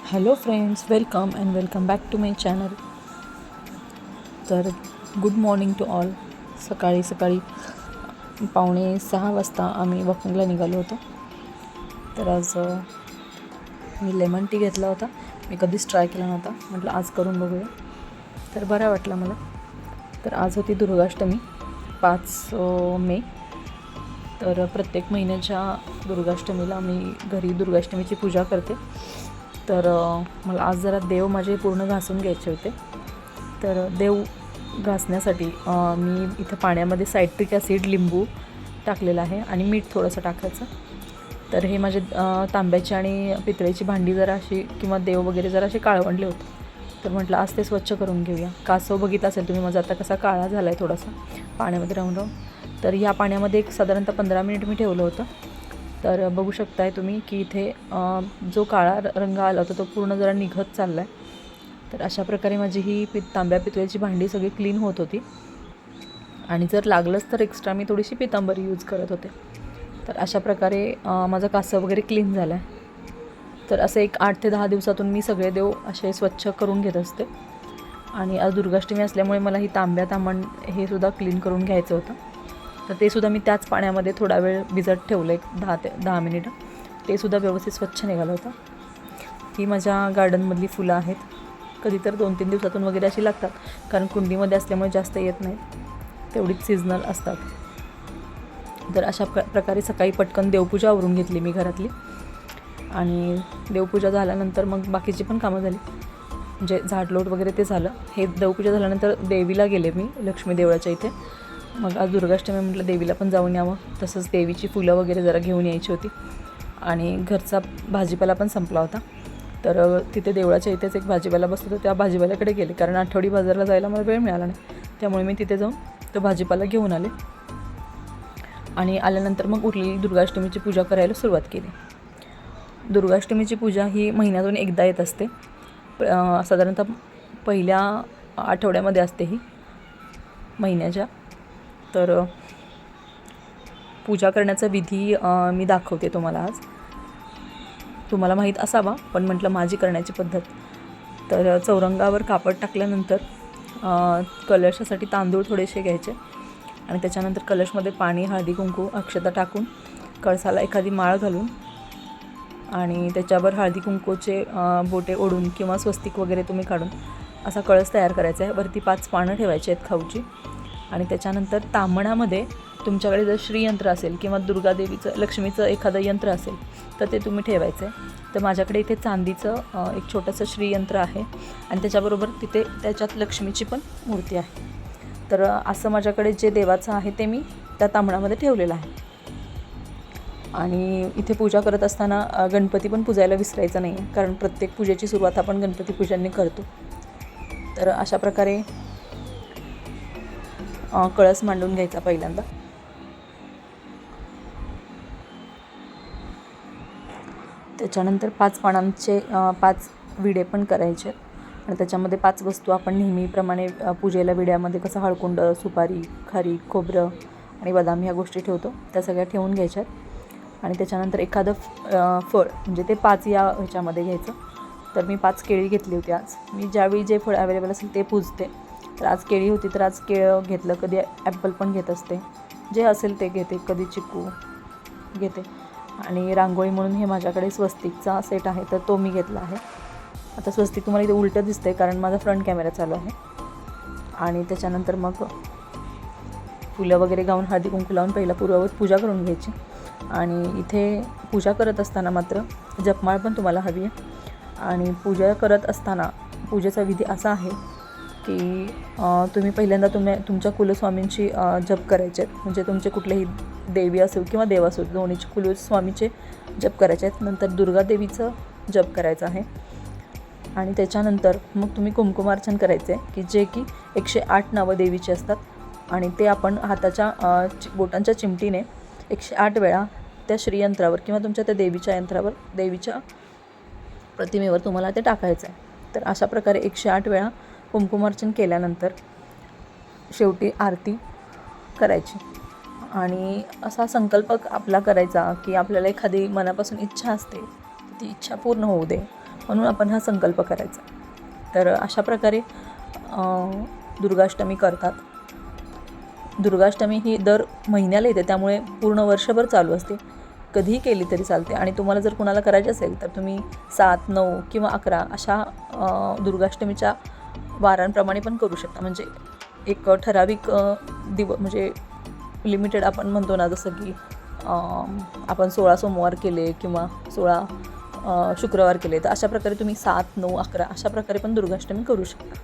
Hello friends, welcome back to my channel. तर good morning to all. सकाळी 5:45 वाजता आम्ही वॉकिंगला निघालो होतो. तर आज मी लेमन टी घेतला होता. मी कधीच ट्राय केला नव्हता. म्हटलं आज करून बघूया. तर बरा वाटला मला. तर आज होती दुर्गाष्टमी, 5 मे. तर प्रत्येक महिन्याच्या दुर्गाष्टमीला मी घरी दुर्गाष्टमीची पूजा करते. तर मला आज जरा देव माझे पूर्ण घासून घ्यायचे होते. तर देव घासण्यासाठी मी इथं पाण्यामध्ये सायट्रिक ॲसिड, लिंबू टाकलेलं आहे आणि मीठ थोडंसं टाकायचं. तर हे माझे तांब्याची आणि पितळेची भांडी जरा अशी किंवा देव वगैरे जरा असे काळवंडले होते. तर म्हटलं आज ते स्वच्छ करून घेऊया. कासव बघितला असेल तुम्ही माझा आता कसा काळा झाला आहे थोडासा पाण्यामध्ये राहून. तर ह्या पाण्यामध्ये एक साधारणतः 15 मिनिट मी ठेवलं होतं. तर बघू शकताय तुम्ही की इथे जो काळा रंग आला होता तो पूर्ण जरा निघत चालला आहे. तर अशा प्रकारे माझी ही तांब्या पितळेची भांडी सगळी क्लीन होत होती. आणि जर लागलंच तर एक्स्ट्रा मी थोडीशी पितांबरी यूज करत होते. तर अशा प्रकारे माझा कासव वगैरे क्लीन झाला आहे. तर असं एक 8 ते 10 दिवसातून मी सगळे देव असे स्वच्छ करून घेत असते. आणि आज दुर्गाष्टमी असल्यामुळे मला ही तांबण हे सुद्धा क्लीन करून घ्यायचं होतं. तर ते सुद्धा मी त्याच पाण्यामध्ये थोडा वेळ भिजत ठेवलं, एक 10 मिनिटं. ते सुद्धा व्यवस्थित स्वच्छ निघालं होतं. ही माझ्या गार्डनमधली फुलं आहेत. कधी तर 2-3 दिवसातून वगैरे अशी लागतात, कारण कुंडीमध्ये असल्यामुळे जास्त येत नाहीत, तेवढीच सीझनल असतात. तर अशा प्रकारे सकाळी पटकन देवपूजा आवरून घेतली मी घरातली. आणि देवपूजा झाल्यानंतर मग बाकीची पण कामं झाली, म्हणजे झाडलोट वगैरे ते झालं. हे देवपूजा झाल्यानंतर देवीला गेले मी, लक्ष्मी देवळाच्या इथे. मग आज दुर्गाष्टमी म्हटलं देवीला पण जाऊन यावं. तसंच देवीची फुलं वगैरे जरा घेऊन यायची होती. आणि घरचा भाजीपाला पण संपला होता. तर तिथे देवळाच्या इथेच एक भाजीपाला बसतो होतो, त्या भाजीपाल्याकडे गेले, कारण आठवडी बाजारला जायला मला वेळ मिळाला नाही. त्यामुळे मी तिथे जाऊन तो भाजीपाला घेऊन आले. आणि आल्यानंतर मग उरलेली दुर्गाष्टमीची पूजा करायला सुरुवात केली. दुर्गाष्टमीची पूजा ही महिन्यातून एकदा येत असते. साधारणतः पहिल्या आठवड्यामध्ये असते ही महिन्याच्या. तर पूजा करण्याचा विधी मी दाखवते तुम्हाला आज. तुम्हाला माहीत असावा, पण म्हटलं माझी करण्याची पद्धत. तर चौरंगावर कापड टाकल्यानंतर कलशासाठी तांदूळ थोडेसे घ्यायचे आणि त्याच्यानंतर कलशमध्ये पाणी, हळदी, कुंकू, अक्षता टाकून कळसाला एखादी माळ घालून आणि त्याच्यावर हळदी कुंकूचे बोटे ओढून किंवा स्वस्तिक वगैरे तुम्ही काढून असा कळस तयार करायचा आहे. वरती 5 पानं ठेवायची आहेत खाऊची. आणि त्याच्यानंतर तांबणामध्ये तुमच्याकडे जर श्रीयंत्र असेल किंवा दुर्गादेवीचं, लक्ष्मीचं एखादं यंत्र असेल तर ते तुम्ही ठेवायचं आहे. तर माझ्याकडे इथे चांदीचं एक छोटंसं श्रीयंत्र आहे आणि त्याच्याबरोबर तिथे त्याच्यात लक्ष्मीची पण मूर्ती आहे. तर असं माझ्याकडे जे देवाचं आहे ते मी त्या तांबणामध्ये ठेवलेलं आहे. आणि इथे पूजा करत असताना गणपती पण पूजायला विसरायचं नाही आहे, कारण प्रत्येक पूजेची सुरुवात आपण गणपती पूजनाने करतो. तर अशा प्रकारे कळस मांडून घ्यायचा पहिल्यांदा. त्याच्यानंतर 5 पानांचे 5 विडे पण करायचे आणि त्याच्यामध्ये 5 वस्तू आपण नेहमीप्रमाणे पूजेला विड्यामध्ये कसं हळकुंड, सुपारी, खारीक, खोबरं आणि बदाम ह्या गोष्टी ठेवतो, त्या सगळ्या ठेवून घ्यायच्यात. आणि त्याच्यानंतर एखादं फळ, म्हणजे ते 5 या ह्याच्यामध्ये घ्यायचं. तर मी 5 केळी घेतली होती आज. मी ज्यावेळी जे फळ अवेलेबल असेल ते पूजते. तर आज केळी होती तर आज केळं घेतलं, कधी ॲपल पण घेत असते, जे असेल ते घेते, कधी चिकू घेते. आणि रांगोळी म्हणून हे माझ्याकडे स्वस्तिकचा सेट आहे, तर तो मी घेतला आहे. आता स्वस्तिक तुम्हाला इथे उलटं दिसतं आहे, कारण माझा फ्रंट कॅमेरा चालू आहे. आणि त्याच्यानंतर मग फुलं वगैरे गाऊन हळदी कुंकू लावून पहिला पूजा करून घ्यायची. आणि इथे पूजा करत असताना मात्र जपमाळ पण तुम्हाला हवी आहे. आणि पूजा करत असताना पूजेचा विधी असा आहे की तुम्ही पहिल्यांदा तुमच्या कुलस्वामींची जप करायचे आहेत. म्हणजे तुमचे कुठलेही देवी असो किंवा देव असो, दोन्हीचे कुलस्वामीचे जप करायचे आहेत. नंतर दुर्गादेवीचं जप करायचं आहे. आणि त्याच्यानंतर मग तुम्ही कुंकुमार्चन करायचे आहे, की जे की 108 नावं देवीची असतात. आणि ते आपण हाताच्या बोटांच्या चिमटीने 108 वेळा त्या श्रीयंत्रावर किंवा तुमच्या त्या देवीच्या यंत्रावर, देवीच्या प्रतिमेवर तुम्हाला ते टाकायचं आहे. तर अशा प्रकारे 108 वेळा कुंकुमार्चन केल्यानंतर शेवटी आरती करायची. आणि असा संकल्प आपला करायचा की आपल्याला एखादी मनापासून इच्छा असते, ती इच्छा पूर्ण होऊ दे. म्हणून आपण हा संकल्प करायचा. तर अशा प्रकारे दुर्गाष्टमी करतात. दुर्गाष्टमी ही दर महिन्याला येते, त्यामुळे पूर्ण वर्षभर चालू असते. कधीही केली तरी चालते. आणि तुम्हाला जर कुणाला करायची असेल तर तुम्ही 7, 9 किंवा 11 अशा दुर्गाष्टमीच्या वारांप्रमाणे पण करू शकता. म्हणजे एक ठराविक म्हणजे लिमिटेड आपण म्हणतो ना, जसं की आपण 16 सोमवार केले किंवा 16 शुक्रवार केले, तर अशा प्रकारे तुम्ही 7, 9, 11 अशा प्रकारे पण दुर्गाष्टमी करू शकता.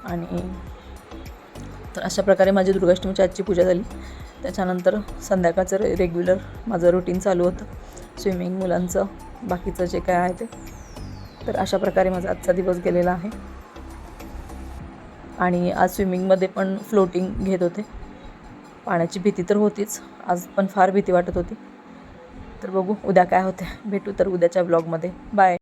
आणि तर अशा प्रकारे माझी दुर्गाष्टमीची आजची पूजा झाली. त्याच्यानंतर संध्याकाळचं रेग्युलर माझं रुटीन चालू होतं, स्विमिंग, मुलांचं, बाकीचं जे काय आहे ते. तर अशा प्रकारे माझा आजचा दिवस गेलेला आहे. आणि आज स्विमिंगमध्ये पण फ्लोटिंग घेत होते. पाण्याची भीती तर होतीच, आज पण फार भीती वाटत होती. तर बघू उद्या काय होते. भेटू तर उद्याच्या ब्लॉगमध्ये. बाय.